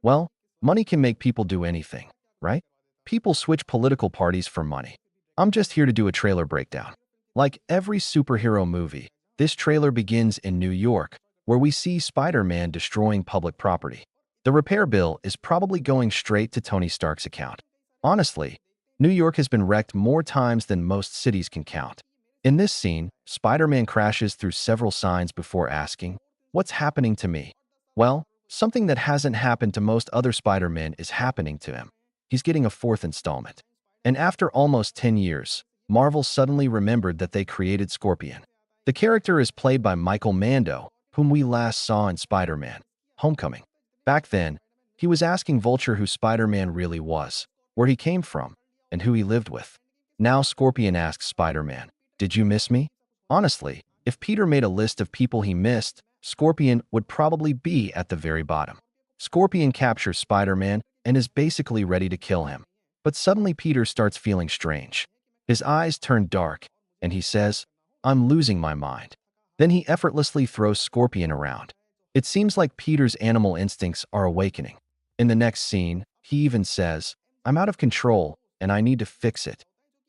Well, money can make people do anything, right? People switch political parties for money. I'm just here to do a trailer breakdown. Like every superhero movie, this trailer begins in New York, where we see Spider-Man destroying public property. The repair bill is probably going straight to Tony Stark's account. Honestly, New York has been wrecked more times than most cities can count. In this scene, Spider-Man crashes through several signs before asking, "What's happening to me?" Well, something that hasn't happened to most other Spider-Men is happening to him. He's getting a fourth installment. And after almost 10 years, Marvel suddenly remembered that they created Scorpion. The character is played by Michael Mando, whom we last saw in Spider-Man: Homecoming. Back then, he was asking Vulture who Spider-Man really was, where he came from, and who he lived with. Now Scorpion asks Spider-Man, "Did you miss me?" Honestly, if Peter made a list of people he missed, Scorpion would probably be at the very bottom. Scorpion captures Spider-Man and is basically ready to kill him. But suddenly Peter starts feeling strange. His eyes turn dark, and he says, "I'm losing my mind." Then he effortlessly throws Scorpion around. It seems like Peter's animal instincts are awakening. In the next scene, he even says, "I'm out of control, and I need to fix it."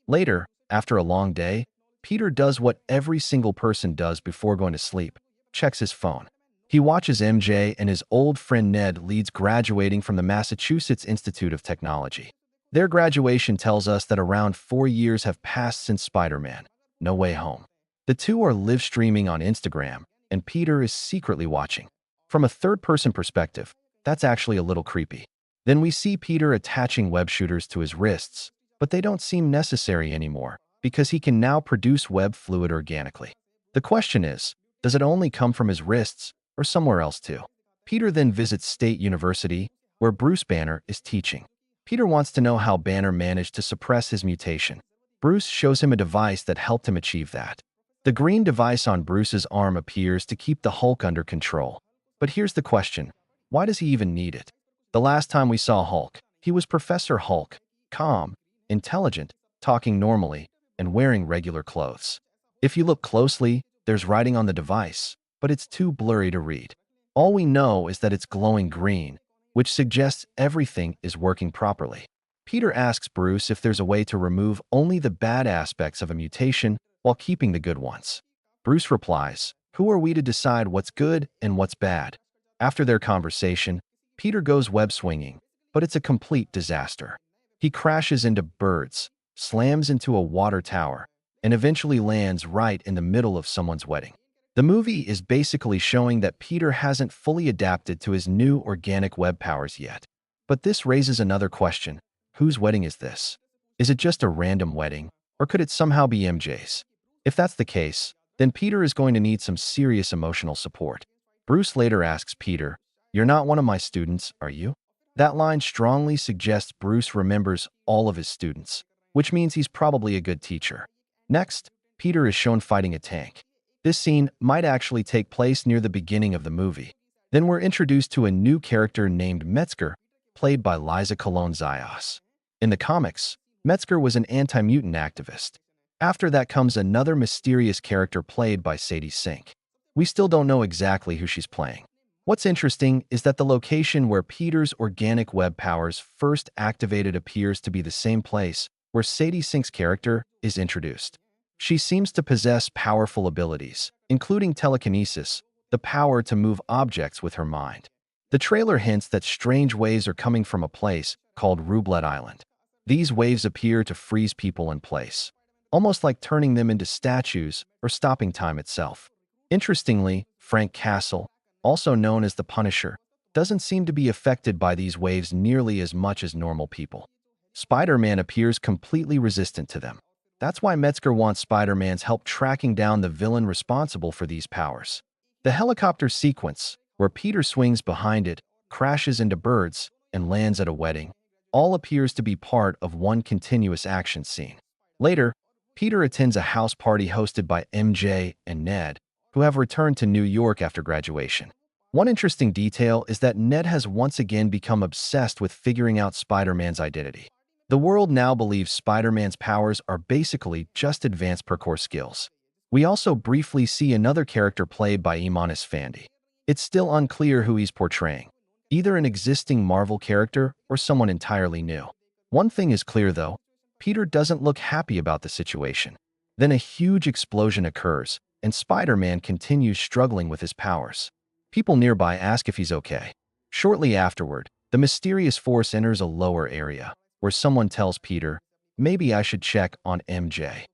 Later, after a long day, Peter does what every single person does before going to sleep: checks his phone. He watches MJ and his old friend Ned Leeds graduating from the Massachusetts Institute of Technology. Their graduation tells us that around 4 years have passed since Spider-Man: No Way Home. The two are live streaming on Instagram, and Peter is secretly watching. From a third-person perspective, that's actually a little creepy. Then we see Peter attaching web shooters to his wrists, but they don't seem necessary anymore because he can now produce web fluid organically. The question is, does it only come from his wrists or somewhere else too? Peter then visits State University, where Bruce Banner is teaching. Peter wants to know how Banner managed to suppress his mutation. Bruce shows him a device that helped him achieve that. The green device on Bruce's arm appears to keep the Hulk under control. But here's the question: why does he even need it? The last time we saw Hulk, he was Professor Hulk, calm, intelligent, talking normally, and wearing regular clothes. If you look closely, there's writing on the device, but it's too blurry to read. All we know is that it's glowing green, which suggests everything is working properly. Peter asks Bruce if there's a way to remove only the bad aspects of a mutation while keeping the good ones. Bruce replies, "Who are we to decide what's good and what's bad?" After their conversation, Peter goes web swinging, but it's a complete disaster. He crashes into birds, slams into a water tower, and eventually lands right in the middle of someone's wedding. The movie is basically showing that Peter hasn't fully adapted to his new organic web powers yet. But this raises another question: whose wedding is this? Is it just a random wedding, or could it somehow be MJ's? If that's the case, then Peter is going to need some serious emotional support. Bruce later asks Peter, "You're not one of my students, are you?" That line strongly suggests Bruce remembers all of his students, which means he's probably a good teacher. Next, Peter is shown fighting a tank. This scene might actually take place near the beginning of the movie. Then we're introduced to a new character named Metzger, played by Liza Colon-Zayas. In the comics, Metzger was an anti-mutant activist. After that comes another mysterious character played by Sadie Sink. We still don't know exactly who she's playing. What's interesting is that the location where Peter's organic web powers first activated appears to be the same place where Sadie Sink's character is introduced. She seems to possess powerful abilities, including telekinesis, the power to move objects with her mind. The trailer hints that strange waves are coming from a place called Roulette Island. These waves appear to freeze people in place, almost like turning them into statues or stopping time itself. Interestingly, Frank Castle, also known as the Punisher, doesn't seem to be affected by these waves nearly as much as normal people. Spider-Man appears completely resistant to them. That's why Metzger wants Spider-Man's help tracking down the villain responsible for these powers. The helicopter sequence, where Peter swings behind it, crashes into birds, and lands at a wedding, all appears to be part of one continuous action scene. Later, Peter attends a house party hosted by MJ and Ned, who have returned to New York after graduation. One interesting detail is that Ned has once again become obsessed with figuring out Spider-Man's identity. The world now believes Spider-Man's powers are basically just advanced parkour skills. We also briefly see another character played by Imanis Fandi. It's still unclear who he's portraying. either an existing Marvel character or someone entirely new. One thing is clear though, Peter doesn't look happy about the situation. Then a huge explosion occurs, and Spider-Man continues struggling with his powers. People nearby ask if he's okay. Shortly afterward, the mysterious force enters a lower area, where someone tells Peter, maybe I should check on MJ.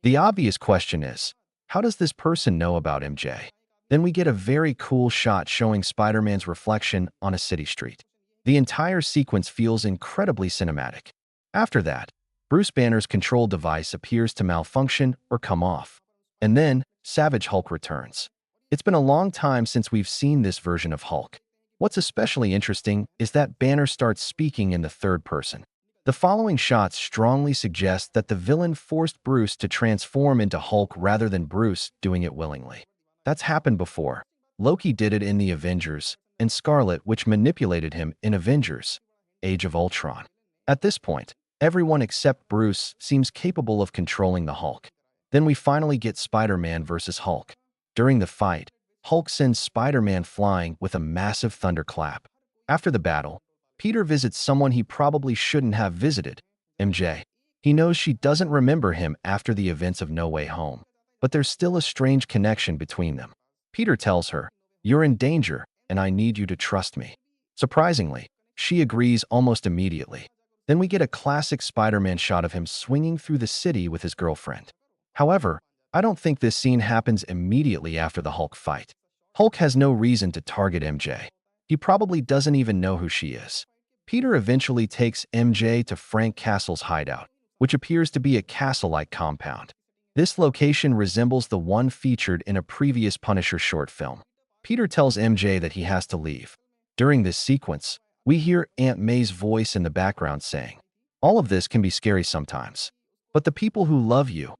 The obvious question is, how does this person know about MJ? Then we get a very cool shot showing Spider-Man's reflection on a city street. The entire sequence feels incredibly cinematic. After that, Bruce Banner's control device appears to malfunction or come off. And then, Savage Hulk returns. It's been a long time since we've seen this version of Hulk. What's especially interesting is that Banner starts speaking in the third person. The following shots strongly suggest that the villain forced Bruce to transform into Hulk rather than Bruce doing it willingly. That's happened before. Loki did it in the Avengers, and Scarlet Witch manipulated him in Avengers: Age of Ultron. At this point, everyone except Bruce seems capable of controlling the Hulk. Then we finally get Spider-Man versus Hulk. During the fight, Hulk sends Spider-Man flying with a massive thunderclap. After the battle, Peter visits someone he probably shouldn't have visited, MJ. He knows she doesn't remember him after the events of No Way Home, but there's still a strange connection between them. Peter tells her, "You're in danger, and I need you to trust me." Surprisingly, she agrees almost immediately. Then we get a classic Spider-Man shot of him swinging through the city with his girlfriend. However, I don't think this scene happens immediately after the Hulk fight. Hulk has no reason to target MJ. He probably doesn't even know who she is. Peter eventually takes MJ to Frank Castle's hideout, which appears to be a castle-like compound. This location resembles the one featured in a previous Punisher short film. Peter tells MJ that he has to leave. During this sequence, we hear Aunt May's voice in the background saying, "All of this can be scary sometimes, but the people who love you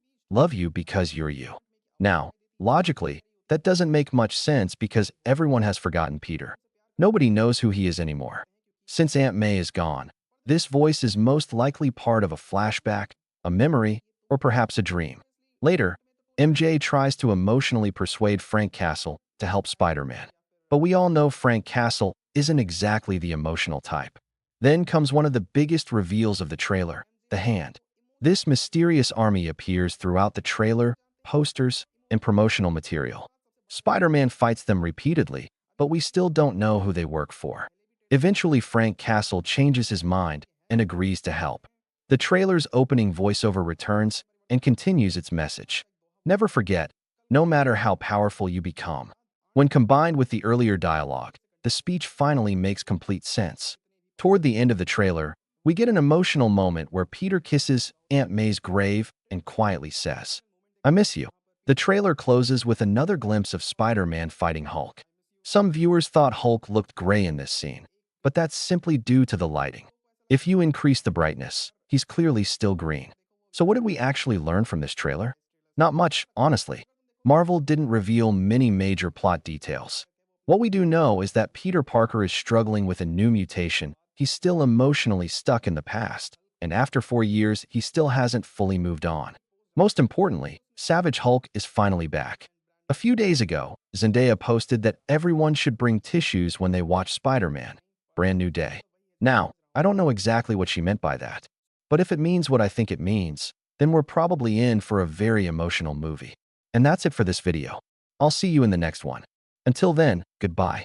because you're you." Now, logically, that doesn't make much sense because everyone has forgotten Peter. Nobody knows who he is anymore. Since Aunt May is gone, this voice is most likely part of a flashback, a memory, or perhaps a dream. Later, MJ tries to emotionally persuade Frank Castle to help Spider-Man. But we all know Frank Castle isn't exactly the emotional type. Then comes one of the biggest reveals of the trailer, the Hand. This mysterious army appears throughout the trailer, posters, and promotional material. Spider-Man fights them repeatedly, but we still don't know who they work for. Eventually, Frank Castle changes his mind and agrees to help. The trailer's opening voiceover returns and continues its message. Never forget, no matter how powerful you become. When combined with the earlier dialogue, the speech finally makes complete sense. Toward the end of the trailer, we get an emotional moment where Peter kisses Aunt May's grave and quietly says, "I miss you." The trailer closes with another glimpse of Spider-Man fighting Hulk. Some viewers thought Hulk looked gray in this scene, but that's simply due to the lighting. If you increase the brightness, he's clearly still green. So what did we actually learn from this trailer? Not much, honestly. Marvel didn't reveal many major plot details. What we do know is that Peter Parker is struggling with a new mutation. He's still emotionally stuck in the past, and after 4 years, he still hasn't fully moved on. Most importantly, Savage Hulk is finally back. A few days ago, Zendaya posted that everyone should bring tissues when they watch Spider-Man: Brand New Day. Now, I don't know exactly what she meant by that, but if it means what I think it means, then we're probably in for a very emotional movie. And that's it for this video. I'll see you in the next one. Until then, goodbye.